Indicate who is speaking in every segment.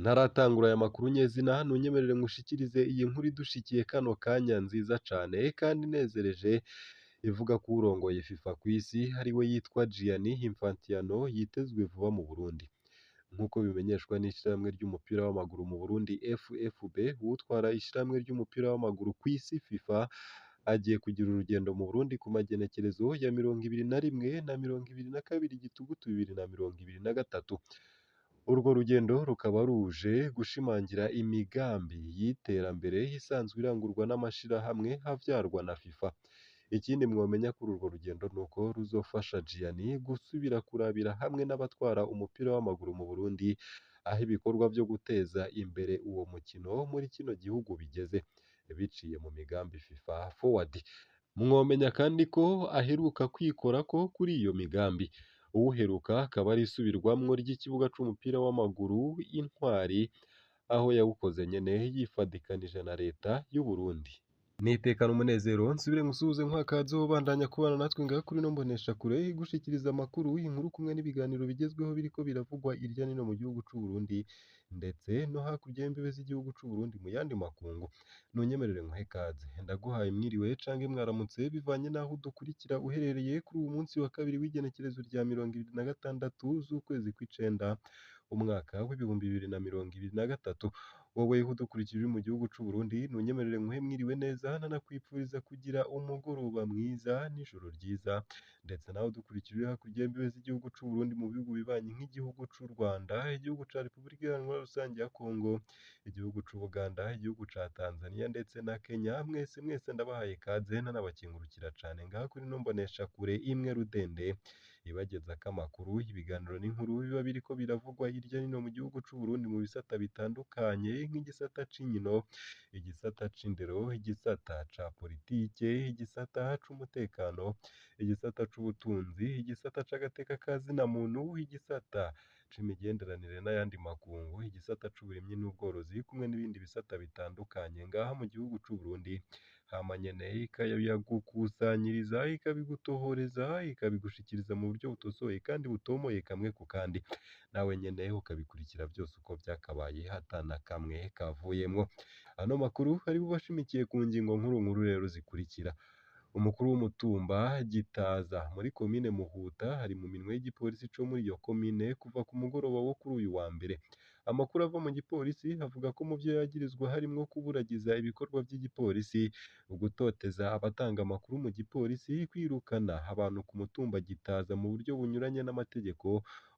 Speaker 1: Ntaratangura aya makuru nyezina ntunyemerere ngushikirize iyi nkuru idushikiye kano kanya nziza cane kandi inezereje ivuga ko uwurongoye FIFA kw'isi ariwe yitwa Gianni Infantino yitezwe vuba mu Burundi. Nk'uko bimenyeshwa n'ishirahamwe ry'umupira w'amaguru mu Burundi FFB, uwutwara ishirahamwe ry'umupira w'amaguru kw'isi FIFA agiye kugira urugendo mu Burundi ku magenekerezo ya 21 na 22 Gitugutu 2023. Urwo rugendo rukaba ruje gushimangira imigambi y'iterambere isanzwe irangurwa n'amashirahamwe avyarwa na FIFA. Ikindi mwomenya kuri urwo rugendo nuko ruzofasha Gianni gusubira kurabira hamwe n'abatwara umupira w'amaguru mu Burundi aho ibikorwa vyo guteza imbere uwo mukino muri kino gihugu bigeze biciye mu migambi FIFA Forward. Mwomenya kandi ko aheruka kwikorako kuri iyo migambi. Uwuheruka akaba ari isubirwamwo ry'ikibuga c'umupira w'amaguru Intwari, aho yawukoze nyene yifadikanije na leta y'u Burundi. Nitekana umunezero nsubire ngusuhuze nkwakaze ubandanya kubana natwe ngaha kuri ino mboneshakure igushikiriza amakuru, inkuru kumwe n'ibiganiro bigezweho biriko biravugwa irya nino mu gihugu c'u Burundi ndetse no hakurya y'imbibe z'igihugu c'u Burundi mu yandi makungu. Ntunyemerere nguhe ikaze, ndaguhaye mwiriwe canke mwaramutse bivanye n'aho udukurikira uherereye kuri uwu munsi wa kabiri w'igenekerezo rya 26 z'ukwezi kw'icenda umwaka w'ibihumbi 2023. Wowe udukurikira uri mu gihugu c'u Burundi ntunyemerere nguhe mwiriwe neza nanakwipfuriza kugira umugoroba mwiza n'ijoro ryiza, ndetse nawe udukurikira uri hakurya y'imbibe z'igihugu c'u Burundi mu bihugu bibanyi nk'igihugu c'u Rwanda, igihugu ca Repubulika Iharanira Rusange ya Kongo, igihugu c'u Buganda, igihugu ca Tanzania ndetse na Kenya. Mwese ndabahaye ikaze ntanabakingurukira cane ngaha kuri ino mboneshakure imwe rudende ibagezako amakuru, ibiganiro n'inkuru biba biriko biravugwa hirya no hino mu gihugu c'u Burundi mu bisata bitandukanye nk'igisata c'inkino, igisata c'indero, igisata ca politike, igisata c'umutekano, igisata c'ubutunzi, igisata c'agateka ka zina muntu, igisata c'imigenderanire n'ayandi makungu, igisata c'uburimyi n'ubworozi kumwe n'ibindi bisata bitandukanye ngaha mu gihugu c'u Burundi. Hama nyene ikayagukusanyiriza, ikabigutohoreza, ikabigushikiriza mu buryo butosoye kandi butomoye kamwe ku kandi, nawe nyene ukabikurikira vyose uko vyakabaye hatana kamwe kavuyemwo. Ano makuru ari bubashimikiye ku ngingo nkuru rero zikurikira. Umukuru w'umutumba Gitaza muri komine Muhuta hari mu minwe y'igipolisi co muri iyo komine kuva ku mugoroba wo kuri uyu wa mbere. Amakuru ava mu gipolisi avuga ko mu vyo yagirizwa harimwo kuburagiza ibikorwa vy'igipolisi, ugutoteza abatanga amakuru mu gipolisi, kwirukana abantu ku mutumba Gitaza mu buryo bunyuranye n'amategeko,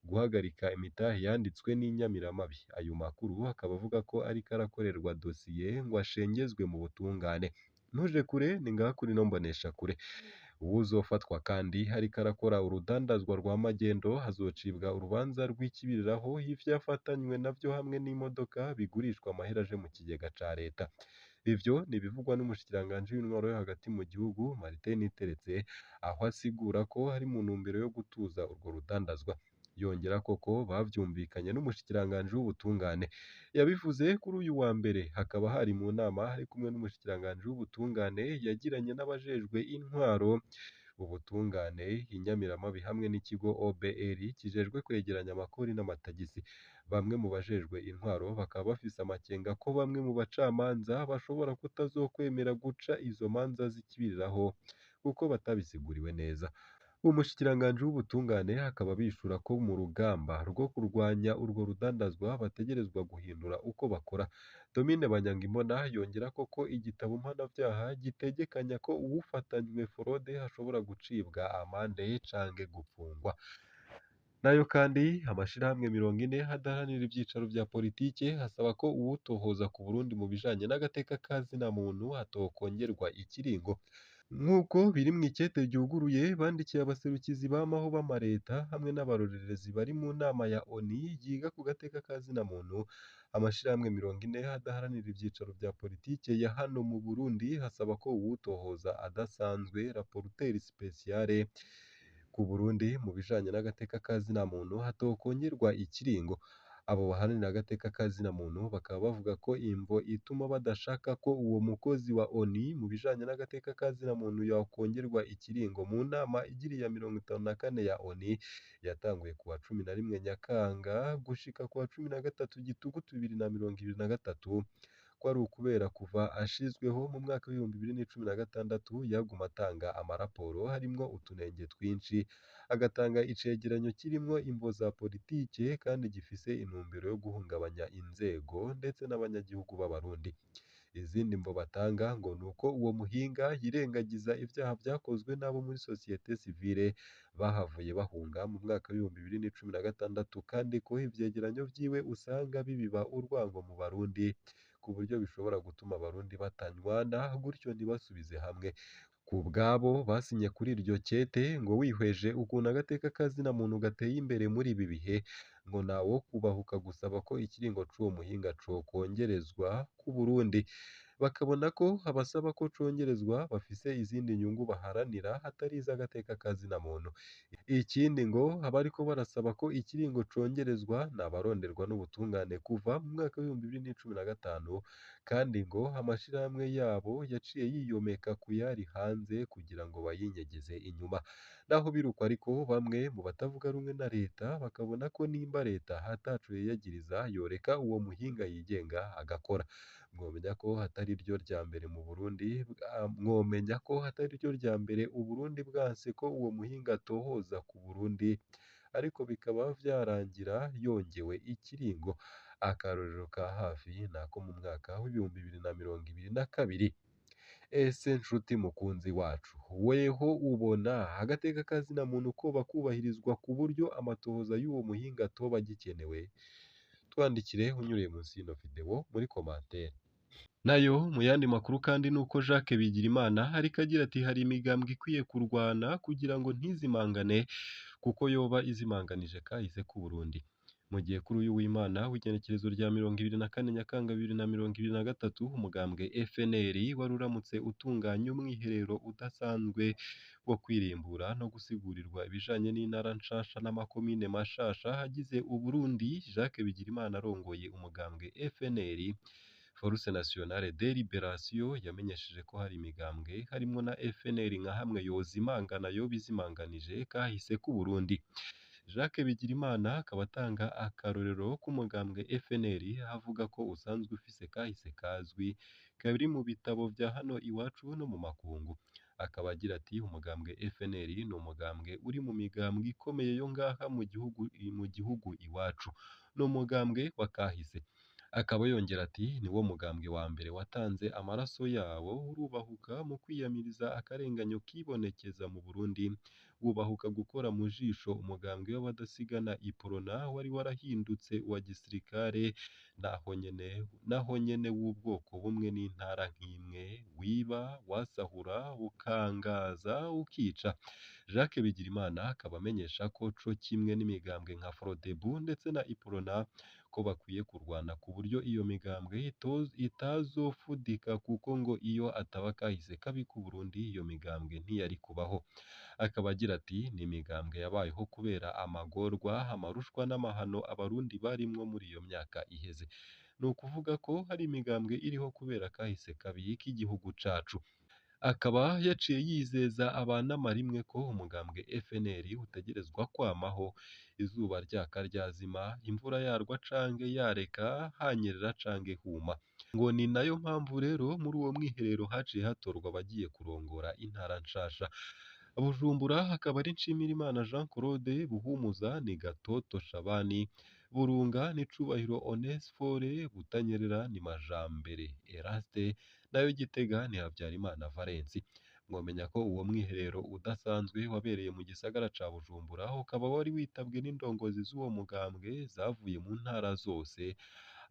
Speaker 1: guhagarika imitahe yanditswe n'inyamiramabi. Ayo makuru akaba avuga ko ariko arakorerwa dosiye ngo ashengezwe mu butungane. Ntuje kure ni ngaha kuri ino mboneshakure. Uwuzofatwa kandi hariko arakora urudandazwa rwa magendo hazocibwa urubanza rw'ikibiriraho ivyo yafatanywe navyo hamwe n'imodoka bigurishwa amahera aje mu kigega ca leta. Ivyo ni ibivugwa n'umushikiranganji w'intwaro yo hagati mu gihugu Martin Niteretse, aho asigura ko hari mu ntumbero yo gutuza urwo rudandazwa. Yongera koko bavyumvikanye n'umushikiranganji w'ubutungane. Yabivuze kuri uyu wa mbere hakaba hari mu nama ari kumwe n'umushikiranganji w'ubutungane yagiranye n'abajejwe intwaro, ubutungane, inyamiramabi hamwe n'ikigo OBR kijejwe kwegeranya amakori n'amatagisi. Bamwe mu bajejwe intwaro bakaba bafise amakenga ko bamwe mu bacamanza bashobora kutazokwemera guca izo manza z'ikibiriraho kuko batabisiguriwe neza. Umushikiranganji w'ubutungane akaba bishura ko mu rugamba rwo kurwanya urwo rudandazwa bategerezwa guhindura uko bakora. Domine Banyangimbona yongera ko igitabo mpanavyaha gitegekanya ko uwufatanywe forode ashobora gucibwa amande canke gupfungwa. Nayo kandi amashirahamwe 40 hadaharanira ivyicaro vya politike hasaba ko uwutohoza ku Burundi mu bijanye n'agateka ka zina muntu hatokongerwa ikiringo. Nk'uko biri mw'ikete ryuguruye bandikiye abaserukizi bamaho b'amareta hamwe n'abarorerezi bari mu nama ya ONU yiga ku gateka ka zina muntu, amashirahamwe 40 hadaharanira ivyicaro vya politike ya hano mu Burundi hasaba ko uwutohoza adasanzwe rapporteur spécial ku Burundi mu bijanye n'agateka ka zina muntu hatokongerwa ikiringo. Abo baharanira agateka ka zina muntu bakaba bavuga ko imvo ituma badashaka ko uwo mukozi wa ONU mu bijanye n'agateka ka zina muntu yakongerwa ikiringo mu nama igira iya 54 ya ONU yatanguye kuwa 11 Nyakanga gushika kuwa 13 Gitugutu 2023 ko ari ukubera kuva ashizweho mu mwaka w'ibihumbi 2016 yaguma atanga amaraporo harimwo utunenge twinshi, agatanga icegeranyo kirimwo imvo za politike kandi gifise intumbero yo guhungabanya inzego ndetse n'abanyagihugu b'Abarundi. Izindi mvo batanga ngo nuko uwo muhinga yirengagiza ivyaha vyakozwe n'abo muri societe civile bahavuye bahunga mu mwaka w'ibihumbi 2016 kandi ko ivyegeranyo vyiwe usanga bibiba urwango mu Barundi ku buryo bishobora gutuma Abarundi batanywana gutyo ntibasubize hamwe. Ku bwabo basinye kuri iryo kete ngo wihweje ukuntu agateka ka zina muntu gateye imbere muri ibi bihe ngo ntawo kubahuka gusaba ko ikiringo c'uwo muhinga cokongerezwa ku Burundi. Bakabona ko abasaba ko congerezwa bafise izindi nyungu baharanira hatari iz'agateka ka zina muntu. Ikindi ngo abariko barasaba ko ikiringo congerezwa ni abaronderwa n'ubutungane kuva mu mwaka w'ibihumbi 2015 kandi ngo amashirahamwe yabo yaciye yiyomeka ku yari hanze kugira ngo bayinyegeze inyuma. Naho biruko ariko bamwe mu batavuga rumwe na leta bakabona ko nimba leta ataco yiyagiriza yoreka uwo muhinga yigenga agakora. Mwomenya ko hatari ryo rya mbere mu Burundi, mwomenya ko hatari ryo rya mbere Uburundi bwanse ko uwo muhinga atohoza ku Burundi, ariko bikaba vyarangira yongewe ikiringo. Akarorero ka hafi nako mu mwaka w'ibihumbi 2022. Ese nshuti mukunzi wacu, weho ubona agateka ka zina muntu koba kubahirizwa ku buryo amatohoza y'uwo muhinga atoba agikenewe? Twandikire unyuriye munsi y'ino video muri commentaire. Nayo mu yandi makuru kandi nuko Jacques Bigirimana ariko agira ati hari imigambwe ikwiye kurwana kugira ngo ntizimangane kuko yoba izimanganije kahise ku Burundi. Mu gihe kuri uyu w'Imana w'igenekerezo rya 24 Nyakanga 2023 umugambwe FNL wari uramutse utunganya umwiherero udasanzwe wo kwirimbura no gusigurirwa ibijanye n'intara nshasha n'amakomine mashasha agize Uburundi. Jacques Bigirimana arongoye umugambwe FNL Force Nationale de Liberation yamenyesheje ko hari imigambwe harimwo na FNL nka hamwe yozimangana yoba izimanganije kahise ku Burundi. Jacques Bigirimana akaba atanga akarorero k'umugambwe FNL avuga ko usanzwe ufise kahise kazwi kabiri mu bitabo vya hano iwacu no mu makungu. Akaba agira ati umugambwe FNL ni umugambwe uri mu migambwe ikomeye yo ngaha mu gihugu iwacu, ni umugambwe wa kahise. Akaba yongera ati niwo mugambwe wa mbere watanze amaraso yawo urubahuka mu kwiyamiriza akarenganyo kibonekeza mu Burundi, wubahuka gukora mu jisho umugambwe w'abadasigana Iprona wari warahindutse wa gisirikare naho nyene w'ubwoko bumwe n'intara nk'imwe, wiba wasahura ukangaza ukica. Jacques Bigirimana akaba amenyesha ko co kimwe n'imigambwe nka Frodebu ndetse na Iprona ko bakwiye kurwana ku buryo iyo migambwe itazofudika kuko ngo iyo ataba kahise kabi ku Burundi iyo migambwe ntiyari kubaho. Akaba agira ati ni imigambwe yabayeho kubera amagorwa, amarushwa n'amahano Abarundi barimwo muri iyo myaka iheze. Ni ukuvuga ko hari imigambwe iriho kubera kahise kabi k'igihugu cacu. Akaba yaciye yizeza abanamarimwe ko umugambwe FNL utegerezwa kwamaho izuba ryaka ryazima, imvura yarwa canke yareka, hanyerera canke huma. Ngo ni nayo mpamvu rero muri uwo mwiherero haciye hatorwa abagiye kurongora intara nshasha. Bujumbura hakaba ari Nshimirimana Jean Claude, Buhumuza ni Gatoto Shabani, Burunga ni Cubahiro Onesphore, Butanyerera ni Majambere Eraste, nayo Gitega ni Habyarimana Valens. Mwomenya ko uwo mwiherero udasanzwe wabereye mu gisagara ca Bujumbura, ukaba wari witabwe n'indongozi z'uwo mugambwe zavuye mu ntara zose,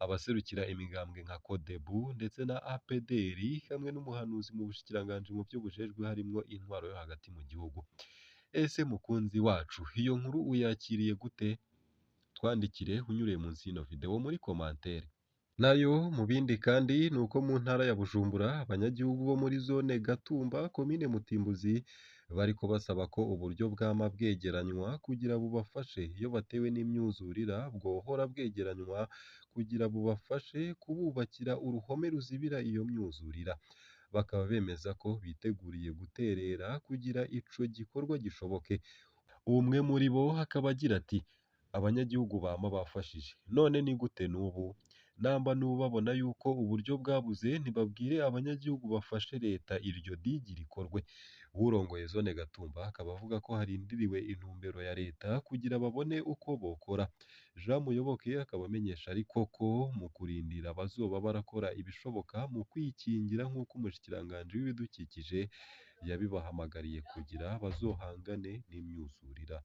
Speaker 1: abaserukira imigambwe nka Codebu ndetse na APDR hamwe n'umuhanuzi mu bushikiranganji mu byo bujejwe harimwo intwaro yo hagati mu gihugu. Ese mukunzi wacu, iyo nkuru uyakiriye gute? Twandikire unyuriye munsi y'ino video muri commentaire. Nayo mu bindi kandi nuko mu ntara ya Bujumbura abanyagihugu bo muri zone Gatumba komine Mutimbuzi bariko basaba ko uburyo bwama bwegeranywa kugira bubafashe iyo batewe n'imyuzurira bwohora bwegeranywa kugira bubafashe kububakira uruhome ruzibira iyo myuzurira. Bakaba bemeza ko biteguriye guterera kugira ico gikorwa gishoboke. Umwe muri bo akaba agira ati abanyagihugu bama bafashije none ni gute n'ubu namba n'ubu babona yuko uburyo bwabuze ntibabwire abanyagihugu bafashe leta iryo digi rikorwe. Uwurongoye zone Gatumba akaba avuga ko harindiriwe intumbero ya leta kugira babone uko bokora. Jean Muyoboke akaba amenyesha ariko ko mu kurindira bazoba barakora ibishoboka mu kwikingira nk'uko umushikiranganji w'ibidukikije yabibahamagariye kugira bazohangane n'imyuzurira.